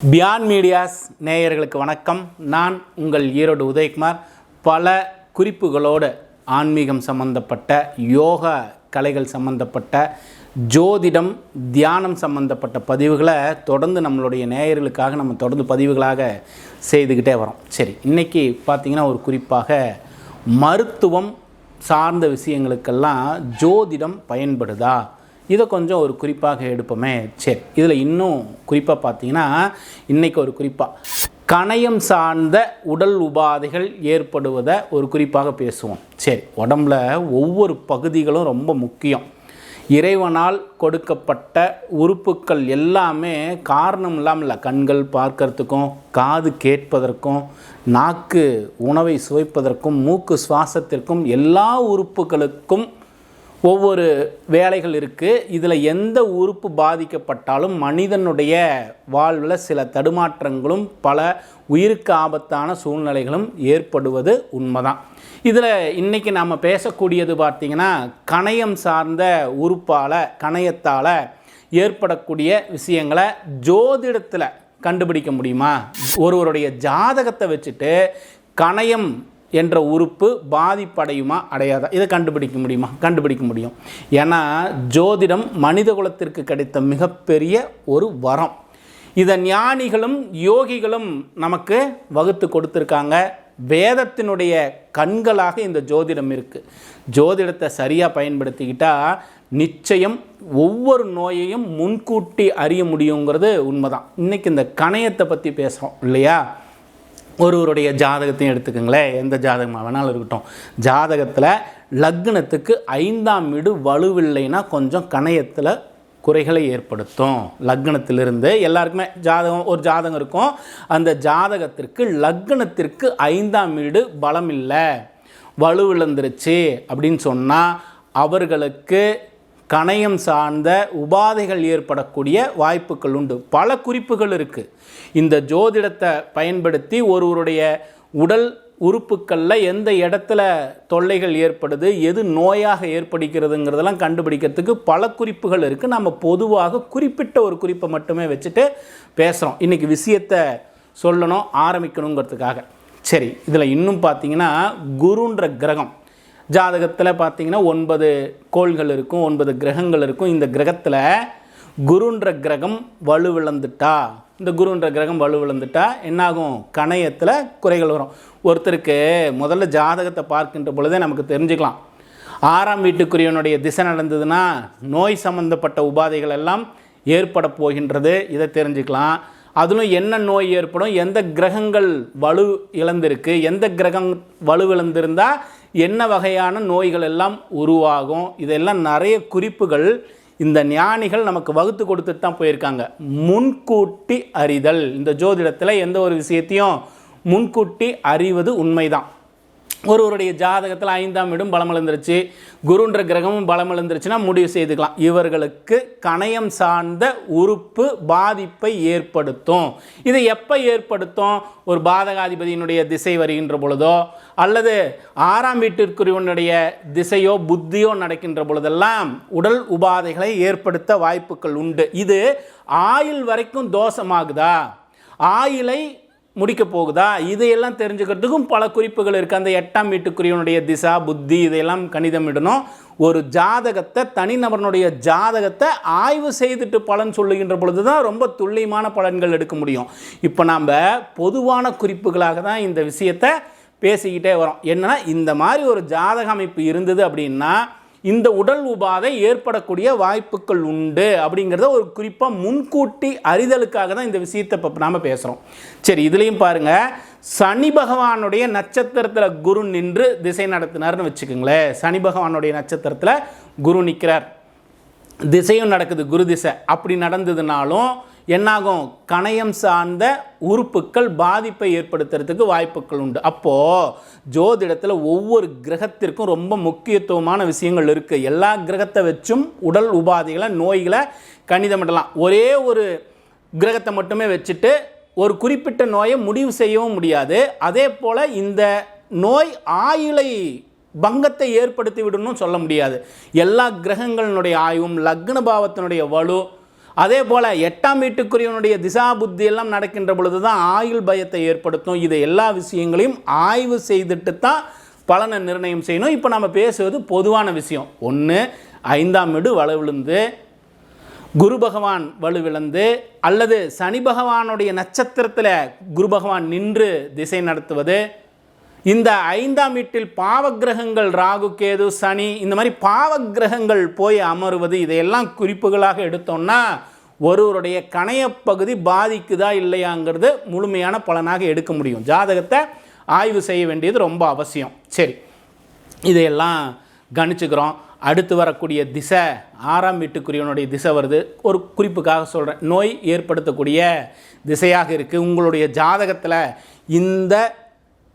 Beyond medias நேயர்களுக்கு வணக்கம். நான் உங்கள் ஈரோடு உதயகுமார். பல குறிப்புகளோடு ஆன்மீகம் சம்பந்தப்பட்ட, யோகா கலைகள் சம்பந்தப்பட்ட, ஜோதிடம், தியானம் சம்பந்தப்பட்ட பதிவுகளை தொடர்ந்து நம்மளுடைய நேயர்களுக்காக நம்ம தொடர்ந்து பதிவுகளாக செய்துக்கிட்டே வரோம். சரி, இன்றைக்கி பார்த்திங்கன்னா ஒரு குறிப்பாக மருத்துவம் சார்ந்த விஷயங்களுக்கெல்லாம் ஜோதிடம் பயன்படுதா, இதை கொஞ்சம் ஒரு குறிப்பாக எடுப்போமே. சரி, இதில் இன்னும் குறிப்பாக பார்த்தீங்கன்னா இன்றைக்கி ஒரு குறிப்பாக கணையம் சார்ந்த உடல் உபாதைகள் ஏற்படுவதை ஒரு குறிப்பாக பேசுவோம். சரி, உடம்புல ஒவ்வொரு பகுதிகளும் ரொம்ப முக்கியம். இறைவனால் கொடுக்கப்பட்ட உறுப்புக்கள் எல்லாமே காரணம் இல்லாமல் இல்லை. கண்கள் பார்க்கறதுக்கும், காது கேட்பதற்கும், நாக்கு உணவை சுவைப்பதற்கும், மூக்கு சுவாசத்திற்கும், எல்லா உறுப்புகளுக்கும் ஒவ்வொரு வேலைகள் இருக்குது. இதில் எந்த உறுப்பு பாதிக்கப்பட்டாலும் மனிதனுடைய வாழ்வில் சில தடுமாற்றங்களும் பல உயிருக்கு ஆபத்தான சூழ்நிலைகளும் ஏற்படுவது உண்மைதான். இதில் இன்றைக்கி நாம் பேசக்கூடியது பார்த்திங்கன்னா கணையம் சார்ந்த உறுப்பால், கணையத்தால் ஏற்படக்கூடிய விஷயங்களை ஜோதிடத்தில் கண்டுபிடிக்க முடியுமா? ஒருவருடைய ஜாதகத்தை வச்சுட்டு கணையம் என்ற உறுப்பு பாதிப்படையுமா அடையாதா, இதை கண்டுபிடிக்க முடியுமா? கண்டுபிடிக்க முடியும். ஏன்னா ஜோதிடம் மனித குலத்திற்கு கிடைத்த மிகப்பெரிய ஒரு வரம். இதை ஞானிகளும் யோகிகளும் நமக்கு வகுத்து கொடுத்துருக்காங்க. வேதத்தினுடைய கண்களாக இந்த ஜோதிடம் இருக்குது. ஜோதிடத்தை சரியாக பயன்படுத்திக்கிட்டால் நிச்சயம் ஒவ்வொரு நோயையும் முன்கூட்டி அறிய முடியுங்கிறது உண்மைதான். இன்றைக்கி இந்த கணையத்தை பற்றி பேசுகிறோம் இல்லையா? ஒருவருடைய ஜாதகத்தையும் எடுத்துக்கோங்களேன், எந்த ஜாதகமாக வேணாலும் இருக்கட்டும். ஜாதகத்தில் லக்னத்துக்கு 5ஆம் வீடு வலுவில்லைன்னா கொஞ்சம் கணையத்தில் குறைகளை ஏற்படுத்தும். லக்னத்திலிருந்து எல்லாருக்குமே ஒரு ஜாதகம் இருக்கும். அந்த ஜாதகத்திற்கு லக்னத்திற்கு 5ஆம் வீடு பலம் இல்லை, வலுவிழந்துருச்சு அப்படின்னு சொன்னால் அவர்களுக்கு கணையம் சார்ந்த உபாதைகள் ஏற்படக்கூடிய வாய்ப்புகள் உண்டு. பல குறிப்புகள் இருக்குது. இந்த ஜோதிடத்தை பயன்படுத்தி ஒருவருடைய உடல் உறுப்புக்களில் எந்த இடத்துல தொல்லைகள் ஏற்படுது, எது நோயாக ஏற்படுகிறதுங்கிறதெல்லாம் கண்டுபிடிக்கிறதுக்கு பல குறிப்புகள் இருக்குது. நம்ம பொதுவாக குறிப்பிட்ட ஒரு குறிப்பை மட்டுமே வச்சுட்டு பேசுகிறோம். இன்றைக்கி விஷயத்தை சொல்லணும், ஆரம்பிக்கணுங்கிறதுக்காக. சரி, இதில் இன்னும் பார்த்திங்கன்னா குருன்ற கிரகம் ஜாதகத்தில் பார்த்திங்கன்னா 9 கோள்கள் இருக்கும், 9 கிரகங்கள் இருக்கும். இந்த கிரகத்தில் குருன்ற கிரகம் வலுவிழந்துட்டா, இந்த குருன்ற கிரகம் வலுவிழந்துட்டா என்னாகும்? கணையத்தில் குறைகள் வரும். ஒருத்தருக்கு முதல்ல ஜாதகத்தை பார்க்கின்ற பொழுதே நமக்கு தெரிஞ்சுக்கலாம். 6ஆம் வீட்டுக்குரியவனுடைய திசை நடந்ததுன்னா நோய் சம்பந்தப்பட்ட உபாதைகள் எல்லாம் ஏற்பட போகின்றது, இதை தெரிஞ்சுக்கலாம். அதிலும் என்ன நோய் ஏற்படும், எந்த கிரகங்கள் வலு இழந்திருக்கு, எந்த கிரகம் வலுவிழந்திருந்தால் என்ன வகையான நோய்கள் எல்லாம் உருவாகும், இதெல்லாம் நிறைய குறிப்புகள் இந்த ஞானிகள் நமக்கு வகுத்து கொடுத்துட்டு தான் போயிருக்காங்க. முன்கூட்டி அறிதல், இந்த ஜோதிடத்தில் எந்த ஒரு விஷயத்தையும் முன்கூட்டி அறிவது உண்மைதான். ஒருவருடைய ஜாதகத்தில் 5ஆம் வீடும் பலமிழந்துருச்சு, குருன்ற கிரகமும் பலமிழந்துருச்சுன்னா முடிவு செய்துக்கலாம் இவர்களுக்கு கணையம் சார்ந்த உறுப்பு பாதிப்பை ஏற்படுத்தும். இதை எப்போ ஏற்படுத்தும்? ஒரு பாதகாதிபதியினுடைய திசை வருகின்ற பொழுதோ, அல்லது 6ஆம் வீட்டிற்குரியவனுடைய திசையோ புத்தியோ நடக்கின்ற பொழுதெல்லாம் உடல் உபாதைகளை ஏற்படுத்த வாய்ப்புகள் உண்டு. இது ஆயுள் வரைக்கும் தோஷமாகுதா, ஆயுளை முடிக்க போகுதா, இதையெல்லாம் தெரிஞ்சுக்கிறதுக்கும் பல குறிப்புகள் இருக்குது. அந்த 8ஆம் வீட்டுக்குரியவனுடைய திசா புத்தி இதையெல்லாம் கணிதமிடணும். ஒரு ஜாதகத்தை, தனிநபரனுடைய ஜாதகத்தை ஆய்வு செய்துட்டு பலன் சொல்லுகின்ற பொழுது தான் ரொம்ப துல்லியமான பலன்கள் எடுக்க முடியும். இப்போ நாம் பொதுவான குறிப்புகளாக தான் இந்த விஷயத்தை பேசிக்கிட்டே வரோம். என்னன்னா, இந்த மாதிரி ஒரு ஜாதக அமைப்பு இருந்தது அப்படின்னா இந்த உடல் உபாதை ஏற்படக்கூடிய வாய்ப்புகள் உண்டு அப்படிங்கிறத ஒரு குறிப்பாக முன்கூட்டி அறிதலுக்காக தான் இந்த விஷயத்தை இப்போ நாம் பேசுகிறோம். சரி, இதுலேயும் பாருங்கள், சனி பகவானுடைய நட்சத்திரத்தில் குரு நின்று திசை நடத்தினார்னு வச்சுக்கோங்களேன். சனி பகவானுடைய நட்சத்திரத்தில் குரு நிற்கிறார், திசையும் நடக்குது, குரு திசை. அப்படி நடந்ததுனாலும் என்னாகும்? கணையம் சார்ந்த உறுப்புக்கள் பாதிப்பை ஏற்படுத்துறதுக்கு வாய்ப்புகள் உண்டு. அப்போது ஜோதிடத்தில் ஒவ்வொரு கிரகத்திற்கும் ரொம்ப முக்கியத்துவமான விஷயங்கள் இருக்குது. எல்லா கிரகத்தை வச்சும் உடல் உபாதைகளை, நோய்களை கணிதமிடலாம். ஒரே ஒரு கிரகத்தை மட்டுமே வச்சுட்டு ஒரு குறிப்பிட்ட நோயை முடிவு செய்யவும் முடியாது. அதே போல் இந்த நோய் ஆயுளை பங்கத்தை ஏற்படுத்தி விடணும்னு சொல்ல முடியாது. எல்லா கிரகங்களினுடைய ஆய்வும், லக்ன பாவத்தினுடைய வலு, அதே போல் 8ஆம் வீட்டுக்குரியவனுடைய திசா புத்தி எல்லாம் நடக்கின்ற பொழுது தான் ஆயுள் பயத்தை ஏற்படுத்தும். இது எல்லா விஷயங்களையும் ஆய்வு செய்துட்டு தான் பலனை நிர்ணயம் செய்யணும். இப்போ நம்ம பேசுவது பொதுவான விஷயம். ஒன்று 5ஆம் வீடு வலுவிழுந்து குரு பகவான் வலுவிழந்து அல்லது சனி பகவானுடைய நட்சத்திரத்தில் குரு பகவான் நின்று திசை நடத்துவது, இந்த 5ஆம் வீட்டில் பாவக்கிரகங்கள் ராகு கேது சனி இந்த மாதிரி பாவக்கிரகங்கள் போய் அமருவது, இதையெல்லாம் குறிப்புகளாக எடுத்தோம்னா ஒருவருடைய கணையப்பகுதி பாதிக்குதா இல்லையாங்கிறது முழுமையான பலனாக எடுக்க முடியும். ஜாதகத்தை ஆய்வு செய்ய வேண்டியது ரொம்ப அவசியம். சரி, இதையெல்லாம் கணிச்சுக்கிறோம். அடுத்து வரக்கூடிய திசை 6ஆம் வீட்டுக்குரியவனுடைய திசை வருது. ஒரு குறிப்புக்காக சொல்கிறேன், நோய் ஏற்படுத்தக்கூடிய திசையாக இருக்குது. உங்களுடைய ஜாதகத்தில் இந்த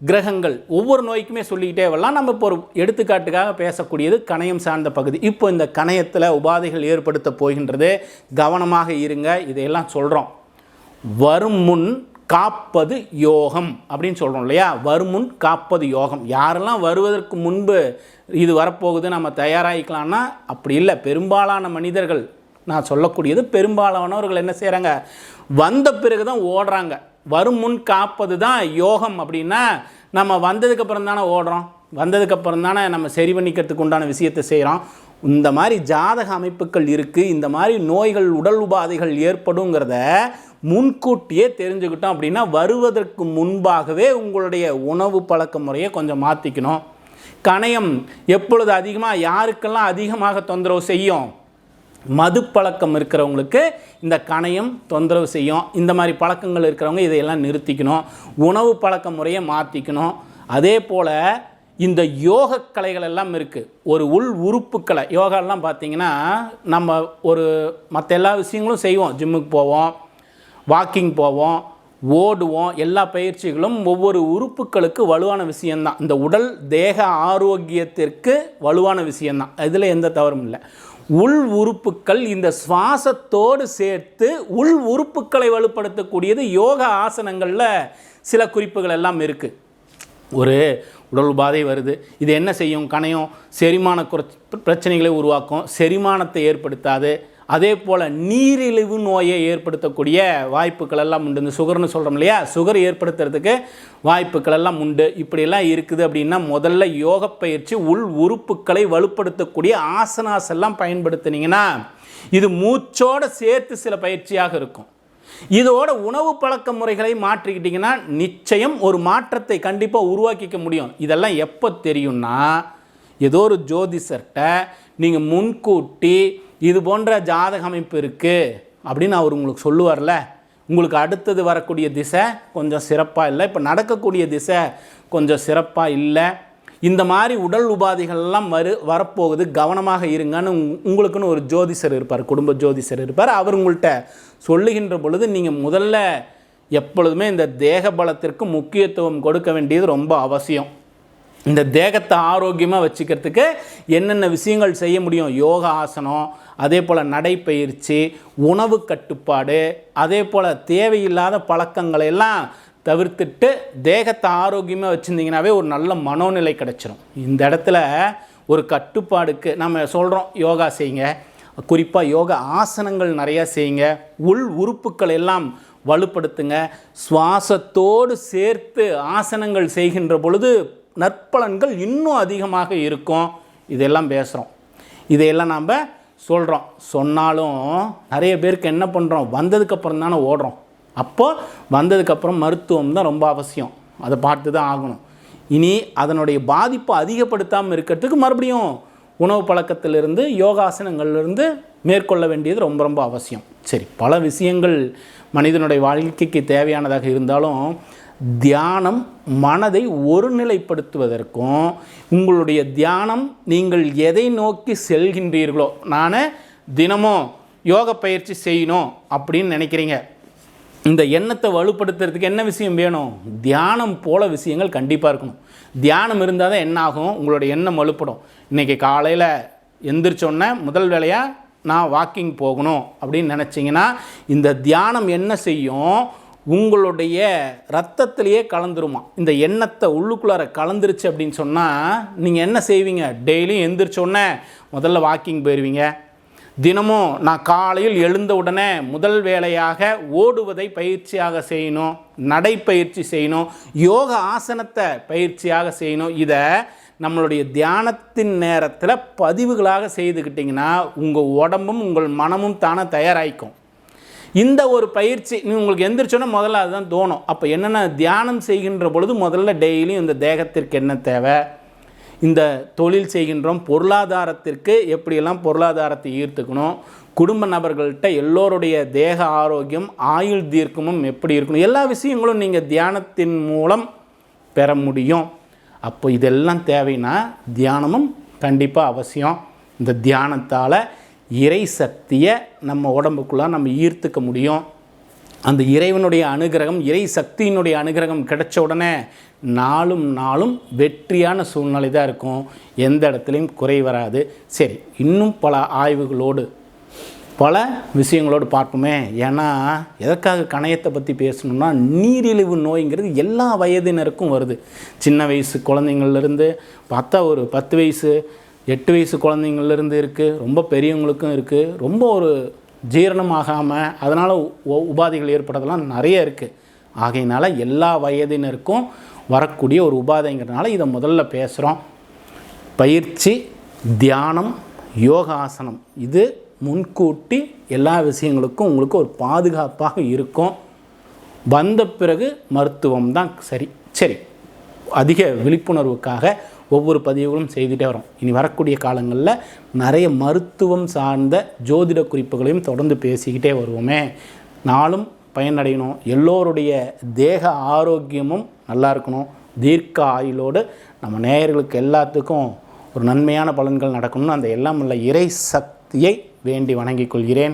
கிரகங்கள் ஒவ்வொரு நோய்க்குமே சொல்லிக்கிட்டே வரலாம். நம்ம இப்போ ஒரு எடுத்துக்காட்டுக்காக பேசக்கூடியது கணையம் சார்ந்த பகுதி. இப்போ இந்த கணையத்தில் உபாதைகள் ஏற்படுத்த போகின்றது, கவனமாக இருங்க. இதையெல்லாம் சொல்கிறோம். வரும் முன் காப்பது யோகம் அப்படின்னு சொல்கிறோம் இல்லையா? வருமுன் காப்பது யோகம். யாரெல்லாம் வருவதற்கு முன்பு இது வரப்போகுது நம்ம தயாராகிக்கலாம்னா அப்படி இல்லை. பெரும்பாலான மனிதர்கள், நான் சொல்லக்கூடியது பெரும்பாலானவர்கள் என்ன செய்கிறாங்க, வந்த பிறகு தான் ஓடுறாங்க. வரும் முன் காப்பது தான் யோகம். அப்படின்னா நம்ம வந்ததுக்கப்புறம் தானே ஓடுறோம், வந்ததுக்கப்புறம் தானே நம்ம சரி பண்ணிக்கிறதுக்கு உண்டான விஷயத்தை செய்கிறோம். இந்த மாதிரி ஜாதக அமைப்புகள் இருக்குது. இந்த மாதிரி நோய்கள் உடல் உபாதைகள் ஏற்படுங்கிறத முன்கூட்டியே தெரிஞ்சுக்கிட்டோம் அப்படின்னா வருவதற்கு முன்பாகவே உங்களுடைய உணவு பழக்க முறையை கொஞ்சம் மாற்றிக்கணும். கணையம் எப்பொழுது அதிகமாக யாருக்கெல்லாம் அதிகமாக தொந்தரவு செய்யும்? மது பழக்கம் இருக்கிறவங்களுக்கு இந்த கணையம் தொந்தரவு செய்யும். இந்த மாதிரி பழக்கங்கள் இருக்கிறவங்க இதையெல்லாம் நிறுத்திக்கணும். உணவு பழக்க முறையை மாற்றிக்கணும். அதே போல் இந்த யோக கலைகள் எல்லாம் இருக்குது. ஒரு உள் உறுப்புக்களை யோகாலாம் பார்த்திங்கன்னா நம்ம ஒரு மற்ற எல்லா விஷயங்களும் செய்வோம். ஜிம்முக்கு போவோம், வாக்கிங் போவோம், ஓடுவோம். எல்லா பயிற்சிகளும் ஒவ்வொரு உறுப்புகளுக்கு வலுவான விஷயந்தான். இந்த உடல் தேக ஆரோக்கியத்திற்கு வலுவான விஷயந்தான். இதில் எந்த தவறும் இல்லை. உள் உறுப்புக்கள் இந்த சுவாசத்தோடு சேர்த்து உள் உறுப்புக்களை வலுப்படுத்தக்கூடியது யோக ஆசனங்களில் சில குறிப்புகள் எல்லாம் இருக்குது. ஒரு உடல் உபாதை வருது, இது என்ன செய்யும்? கணையம் செரிமான பிரச்சனைகளை உருவாக்கும், செரிமானத்தை ஏற்படுத்தாது. அதே போல் நீரிழிவு நோயை ஏற்படுத்தக்கூடிய வாய்ப்புகள் எல்லாம் உண்டு. இந்த சுகர்னு சொல்கிறோம் இல்லையா, சுகர் ஏற்படுத்துறதுக்கு வாய்ப்புகள் எல்லாம் உண்டு. இப்படியெல்லாம் இருக்குது அப்படின்னா முதல்ல யோக பயிற்சி உள் உறுப்புகளை வலுப்படுத்தக்கூடிய ஆசனாஸ் எல்லாம் பயன்படுத்தினீங்கன்னா இது மூச்சோடு சேர்த்து சில பயிற்சியாக இருக்கும். இதோட உணவு பழக்க முறைகளை மாற்றிக்கிட்டிங்கன்னா நிச்சயம் ஒரு மாற்றத்தை கண்டிப்பாக உருவாக்கிக்க முடியும். இதெல்லாம் எப்போ தெரியும்னா, ஏதோ ஒரு ஜோதிஷர்கிட்ட நீங்கள் முன்கூட்டி இது போன்ற ஜாதக அமைப்பு இருக்குது அப்படின்னு அவர் உங்களுக்கு சொல்லுவார்ல, உங்களுக்கு அடுத்தது வரக்கூடிய திசை கொஞ்சம் சிறப்பாக இல்லை, இப்போ நடக்கக்கூடிய திசை கொஞ்சம் சிறப்பாக இல்லை, இந்த மாதிரி உடல் உபாதைகள்லாம் வரப்போகுது, கவனமாக இருங்கன்னு உங்களுக்குன்னு ஒரு ஜோதிஷர் இருப்பார், குடும்ப ஜோதிஷர் இருப்பார். அவர் உங்கள்கிட்ட சொல்லுகின்ற பொழுது நீங்கள் முதல்ல எப்பொழுதுமே இந்த தேக பலத்திற்கு முக்கியத்துவம் கொடுக்க வேண்டியது ரொம்ப அவசியம். இந்த தேகத்தை ஆரோக்கியமாக வச்சுக்கிறதுக்கு என்னென்ன விஷயங்கள் செய்ய முடியும்? யோகா ஆசனம், அதே போல் நடைப்பயிற்சி, உணவு கட்டுப்பாடு, அதே போல் தேவையில்லாத பழக்கங்களை எல்லாம் தவிர்த்துட்டு தேகத்தை ஆரோக்கியமாக வச்சுருந்தீங்கன்னாவே ஒரு நல்ல மனோநிலை கிடச்சிரும். இந்த இடத்துல ஒரு கட்டுப்பாடுக்கு நம்ம சொல்கிறோம் யோகா செய்யுங்க, குறிப்பாக யோகா ஆசனங்கள் நிறையா செய்யுங்க, உள் உறுப்புக்கள் எல்லாம் வலுப்படுத்துங்க, சுவாசத்தோடு சேர்த்து ஆசனங்கள் செய்கின்ற பொழுது நற்பலன்கள் இன்னும் அதிகமாக இருக்கும். இதெல்லாம் பேசுகிறோம், இதையெல்லாம் நாம் சொல்கிறோம். சொன்னாலும் நிறைய பேருக்கு என்ன பண்ணுறோம், வந்ததுக்கப்புறம் தானே ஓடுறோம். அப்போது வந்ததுக்கப்புறம் மருத்துவம் தான் ரொம்ப அவசியம், அதை பார்த்து தான் ஆகணும். இனி அதனுடைய பாதிப்பை அதிகப்படுத்தாமல் இருக்கிறதுக்கு மறுபடியும் உணவு பழக்கத்திலிருந்து யோகாசனங்கள்லேருந்து மேற்கொள்ள வேண்டியது ரொம்ப ரொம்ப அவசியம். சரி, பல விஷயங்கள் மனிதனுடைய வாழ்க்கைக்கு தேவையானதாக இருந்தாலும் தியானம் மனதை ஒருநிலைப்படுத்துவதற்கும், உங்களுடைய தியானம் நீங்கள் எதை நோக்கி செல்கின்றீர்களோ, நான் தினமும் யோக பயிற்சி செய்யணும் அப்படின்னு நினைக்கிறீங்க, இந்த எண்ணத்தை வலுப்படுத்துறதுக்கு என்ன விஷயம் வேணும்? தியானம் போல விஷயங்கள் கண்டிப்பாக இருக்கணும். தியானம் இருந்தால் தான் என்ன ஆகும், உங்களுடைய எண்ணம் வலுப்படும். இன்றைக்கி காலையில் எந்திரிச்சோன்னே முதல் வேலையாக நான் வாக்கிங் போகணும் அப்படின்னு நினச்சிங்கன்னா இந்த தியானம் என்ன செய்யும், உங்களுடைய ரத்தத்திலேயே கலந்துருமா. இந்த எண்ணத்தை உள்ளுக்குள்ளார கலந்துருச்சு அப்படின்னு சொன்னால் நீங்கள் என்ன செய்வீங்க, டெய்லியும் எந்திரிச்சோன்னே முதல்ல வாக்கிங் போயிடுவீங்க, தினமும் நான் காலையில் எழுந்த உடனே முதல் வேளையாக ஓடுவதை பயிற்சியாக செய்யணும், நடைப்பயிற்சி செய்யணும், யோக ஆசனத்தை பயிற்சியாக செய்யணும். இதை நம்மளுடைய தியானத்தின் நேரத்தில் பதிவுகளாக செய்துக்கிட்டிங்கன்னா உங்கள் உடம்பும் உங்கள் மனமும் தானே தயாராகிக்கும். இந்த ஒரு பயிற்சி உங்களுக்கு எந்திரிச்சோன்னா முதல்ல அதுதான் தோணும். அப்போ என்னென்ன தியானம் செய்கின்ற பொழுது முதல்ல டெய்லியும் இந்த தேகத்திற்கு என்ன தேவை, இந்த தொழில் செய்கின்றோம் பொருளாதாரத்திற்கு எப்படியெல்லாம் பொருளாதாரத்தை ஈர்த்துக்கணும், குடும்ப நபர்கள்ட்ட எல்லோருடைய தேக ஆரோக்கியம் ஆயுள் தீர்க்கமும் எப்படி இருக்கணும், எல்லா விஷயங்களும் நீங்கள் தியானத்தின் மூலம் பெற முடியும். அப்போ இதெல்லாம் தேவைன்னா தியானமும் கண்டிப்பாக அவசியம். இந்த தியானத்தால் இறை சக்தியை நம்ம உடம்புக்குள்ளே நம்ம ஈர்த்துக்க முடியும். அந்த இறைவனுடைய அனுகிரகம், இறை சக்தியினுடைய அனுகிரகம் கிடைச்ச உடனே நாளும் வெற்றியான சூழ்நிலை தான் இருக்கும். எந்த இடத்துலையும் குறை வராது. சரி, இன்னும் பல ஆய்வுகளோடு பல விஷயங்களோடு பார்ப்போமே. ஏன்னா எதற்காக கணையத்தை பற்றி பேசணும்னா, நீரிழிவு நோய்ங்கிறது எல்லா வயதினருக்கும் வருது. சின்ன வயசு குழந்தைங்கள்லேருந்து பார்த்தா ஒரு 10 வயசு 8 வயசு குழந்தைங்கள்லேருந்து இருக்குது, ரொம்ப பெரியவங்களுக்கும் இருக்குது. ரொம்ப ஒரு ஜீரணமாகாமல் அதனால் உபாதைகள் ஏற்படுறதெல்லாம் நிறைய இருக்குது. ஆகையினால எல்லா வயதினருக்கும் வரக்கூடிய ஒரு உபாதைங்கிறதுனால இதை முதல்ல பேசுகிறோம். பயிற்சி, தியானம், யோகாசனம் இது முன்கூட்டி எல்லா விஷயங்களுக்கும் உங்களுக்கு ஒரு பாதுகாப்பாக இருக்கும். வந்த பிறகு மருத்துவம் தான் சரி. அதிக விழிப்புணர்வுக்காக ஒவ்வொரு பதிவுகளும் செய்துகிட்டே வரோம். இனி வரக்கூடிய காலங்களில் நிறைய மருத்துவம் சார்ந்த ஜோதிட குறிப்புகளையும் தொடர்ந்து பேசிக்கிட்டே வருவோமே. நாளும் பயனடையணும், எல்லோருடைய தேக ஆரோக்கியமும் நல்லா இருக்கணும், தீர்க்க ஆயுளோடு நம்ம நேயர்களுக்கு எல்லாத்துக்கும் ஒரு நன்மையான பலன்கள் நடக்கணும்னு அந்த எல்லாம் உள்ள இறை சக்தியை வேண்டி வணங்கிக் கொள்கிறேன்.